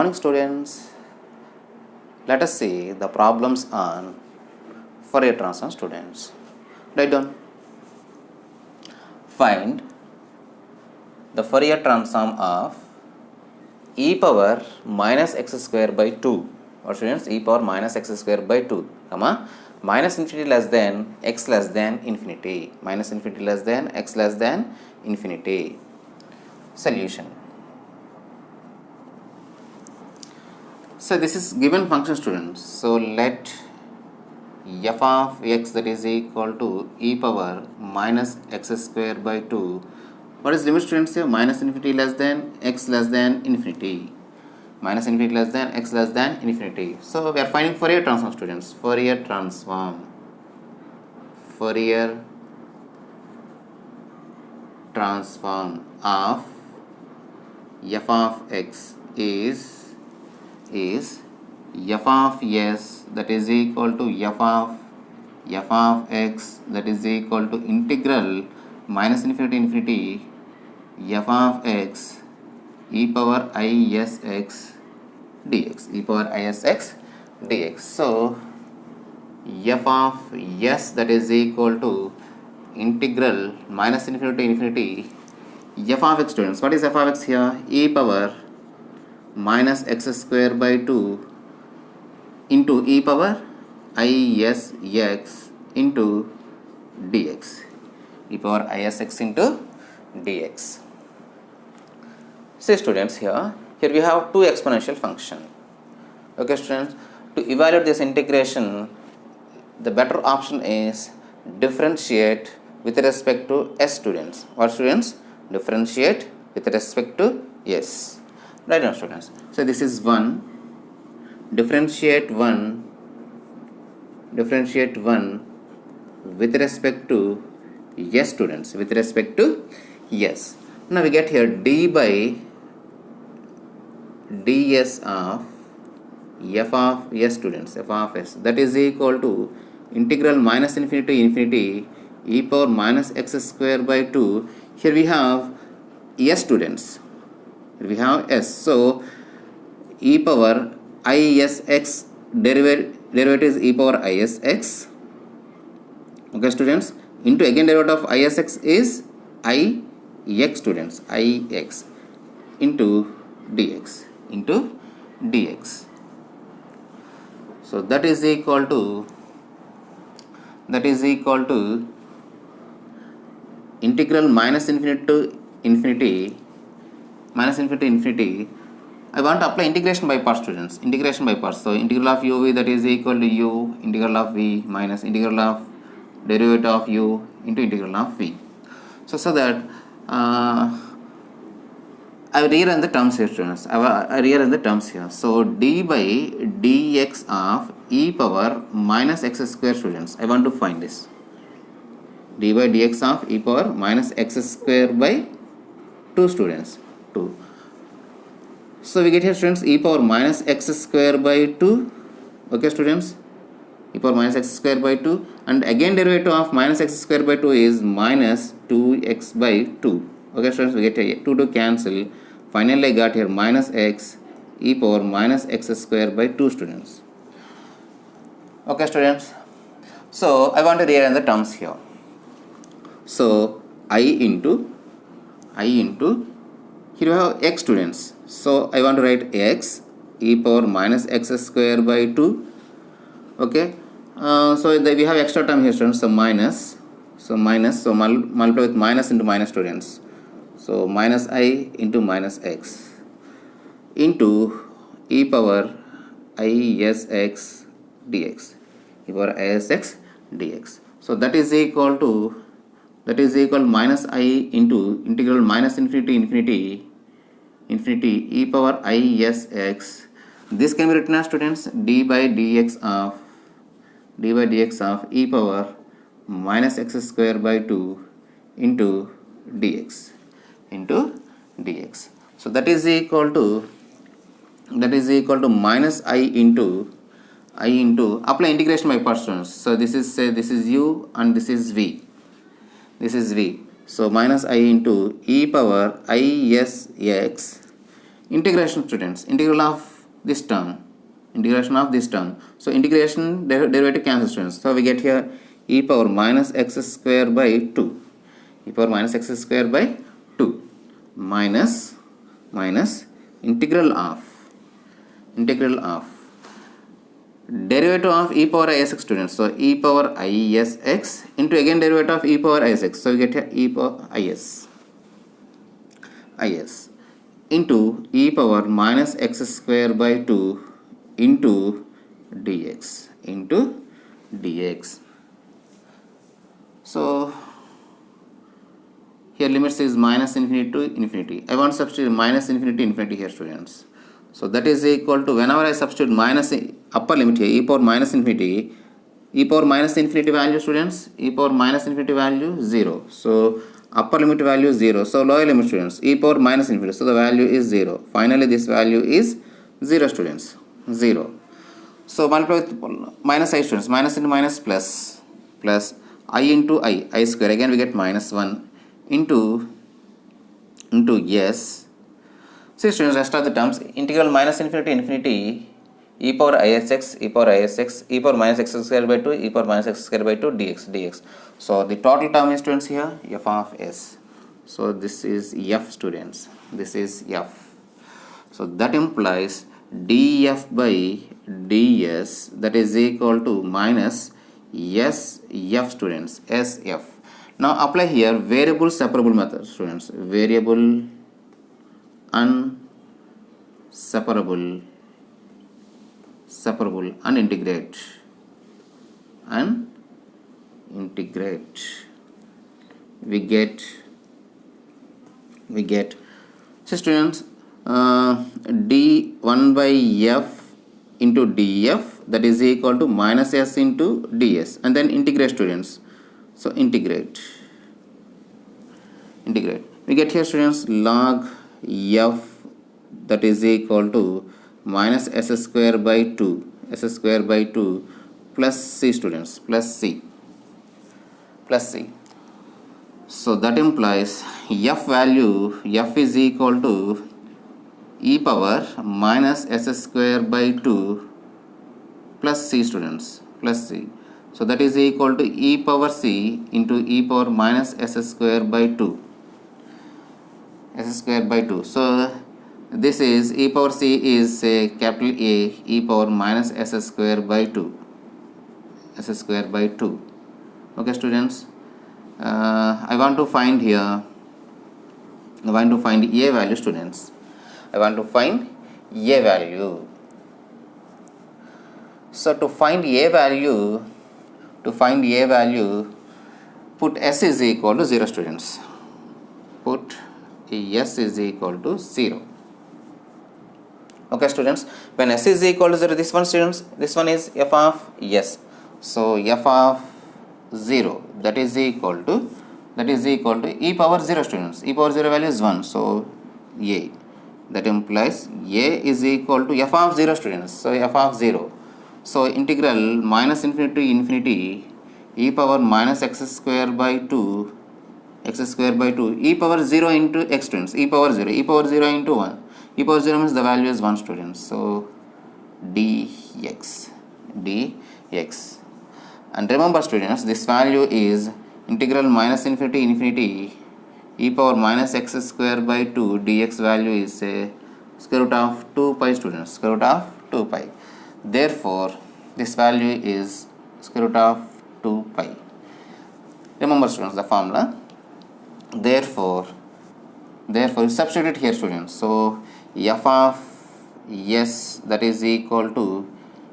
morning, students. Let us see the problems on Fourier transform, students. Write down. Find the Fourier transform of e power minus x square by 2. Or students, e power minus x square by 2, comma, minus infinity less than x less than infinity. Minus infinity less than x less than infinity. Solution. So this is given function, students. So let f of x that is equal to e power minus x square by 2. What is limit, students, here? Minus infinity less than x less than infinity. Minus infinity less than x less than infinity. So we are finding Fourier transform, students. Fourier transform. Fourier transform of f of x is f of s that is equal to f of x that is equal to integral minus infinity infinity f of x e power isx dx, e power isx dx. So f of s that is equal to integral minus infinity infinity f of x, students. What is f of x here? E power minus x square by 2 into e power isx into dx, e power isx into dx. See, students, here we have two exponential function. Okay, students, to evaluate this integration, the better option is differentiate with respect to s, students. What, students? Differentiate with respect to s. Right now, students. So this is 1. Differentiate 1 with respect to s, students. With respect to s. Now we get here d by ds of f of s, students. F of s that is equal to integral minus infinity to infinity e power minus x square by 2. Here we have s, students. Here we have s. So e power isx derivative is e power isx. Okay, students. Into again derivative of isx is ix, students. Ix into dx. So that is equal to integral minus infinity to infinity. I want to apply integration by parts, students. Integration by parts. So integral of uv that is equal to u integral of v minus integral of derivative of u into integral of v. So that I will rearrange the terms here, students. I rearrange the terms here. So d by dx of e power minus x square, students. I want to find this. D by dx of e power minus x square by 2, students. 2. So we get here, students, e power minus x square by 2. Okay, students. E power minus x square by 2. And again derivative of minus x square by 2 is minus 2x by 2. Okay, students, we get here 2 to cancel. Finally, I got here minus x e power minus x square by 2, students. Okay, students. So I want to rearrange the terms here. So I into here we have x, students. So I want to write x e power minus x square by 2. Okay. So we have extra term here, students. So minus. So multiply with minus into minus, students. So minus I into minus x into e power isx dx. E power isx dx. So that is equal to minus I into integral minus infinity infinity e power isx. This can be written as, students, d by dx of e power minus x square by 2 into dx. So that is equal to minus I into apply integration by parts, students. So this is u and this is v. So minus I into e power isx integration, students. Integral of this term. Integration of this term. So integration derivative cancels, students. So we get here e power minus x square by 2. E power minus x square by 2 minus integral of derivative of e power isx, students. So e power isx into again derivative of e power isx. So we get here e power is into e power minus x square by 2 into dx. So here limits is minus infinity to infinity. I want to substitute minus infinity to infinity here, students. So that is equal to, whenever I substitute minus upper limit here, e power minus infinity value, students, e power minus infinity value 0. So upper limit value 0. So lower limit, students, e power minus infinity. So the value is 0. Finally, this value is 0, students. 0. So multiply with minus I, students. Minus into minus plus I into I square. Again we get minus 1 into s. See, students, rest of the terms, integral minus infinity to infinity e power isx e power minus x square by 2 e power minus x square by 2 dx. So the total term is, students, here f of s. So this is f, students. This is f. So that implies df by ds, that is equal to minus sf, students, sf. Now apply here variable separable method, students. Variable unseparable and integrate. We get so, students, d1 by f into df, that is equal to minus s into ds, and then integrate, students. So integrate. We get here, students, log f, that is equal to minus s square by 2 plus c, students, plus c. So that implies f is equal to e power minus s square by 2 plus c, students, plus c. So that is equal to e power c into e power minus s square by 2. So this is e power c is capital A, e power minus s square by 2. Okay, students. I want to find a value, students. So to find a value, put s is equal to 0, students. Put s is equal to 0. Okay, students. When s is equal to 0, this one, students, this one is f of s. So f of 0, that is equal to e power 0, students. E power 0 value is 1. So a, that implies a is equal to f of 0, students. So f of 0. So integral minus infinity to infinity e power minus x square by 2 e power 0 into x, students. E power 0 into 1. E power 0 means the value is 1, students. So dx. And remember, students, this value is integral minus infinity e power minus x square by 2 dx value is square root of 2 pi, students. Square root of 2 pi. Therefore, this value is square root of 2 pi. Remember, students, the formula. Therefore, substitute it here, students. So f of s, that is equal to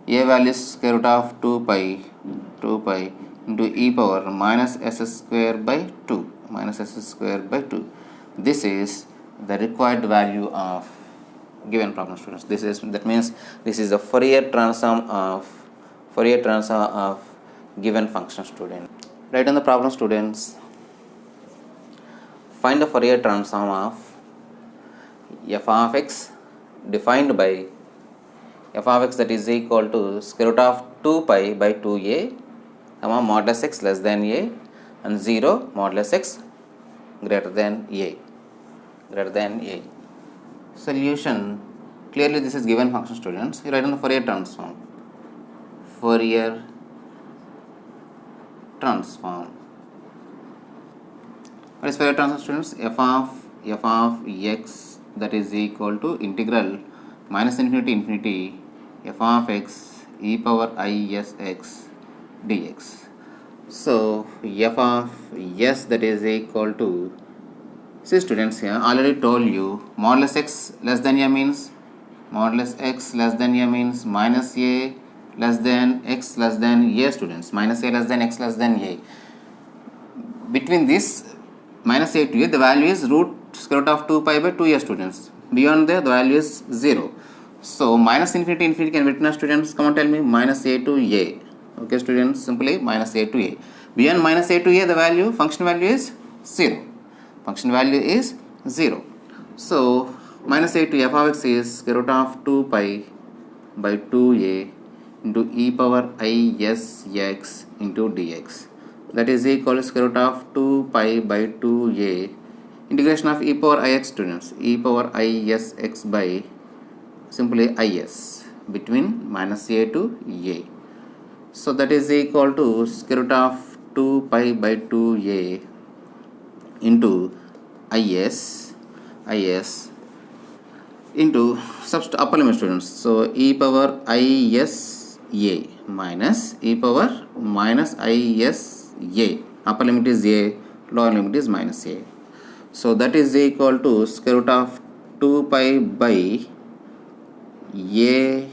a value is square root of 2 pi into e power minus s square by 2. This is the required value of given problem, students. That means this is the Fourier transform of given function, student. Write on the problem, students. Find the Fourier transform of f of x defined by f of x, that is equal to square root of 2 pi by 2a, modulus x less than a, and 0 modulus x greater than a. Solution clearly this is given function, students. You write down the Fourier transform. Fourier transform. What is Fourier transform, students? F of x, that is equal to integral minus infinity infinity f of x e power I s x dx. So f of s, that is equal to, see students, here already told you modulus x less than a means, modulus x less than a means minus a less than x less than a, students. Minus a less than x less than a. Between this minus a to a, the value is root square root of 2 pi by 2a, students. Beyond there, the value is 0. So minus infinity infinity can be written as, students, come on, tell me, minus a to a. Okay, students, simply minus a to a. Beyond minus a to a, the value, function value is 0. Function value is 0. So minus a to f of x is square root of 2 pi by 2a into e power I s x into dx. That is equal to square root of 2 pi by 2a integration of e power I x, students. E power I s x by simply I s between minus a to a. So that is equal to square root of 2 pi by 2a into is into upper limit, students. So e power is a minus e power minus is a. Upper limit is a, lower limit is minus a. So that is equal to square root of 2 pi by a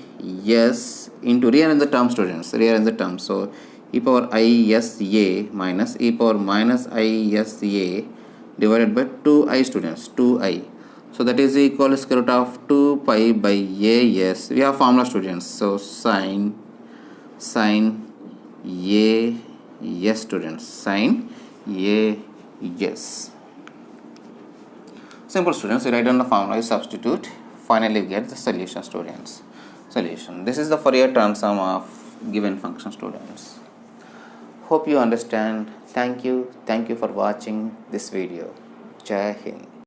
s into, rearrange the term, students, rearrange the term. So e power is a minus e power minus is a divided by 2i, students, 2i. So that is equal to square root of 2 pi by a s. We have formula, students. So sin a s, students, sin a s. Simple, students. You write down the formula, you substitute, finally get the solution, students. Solution. This is the Fourier transform of given function, students. Hope you understand. Thank you for watching this video. Jai Hind.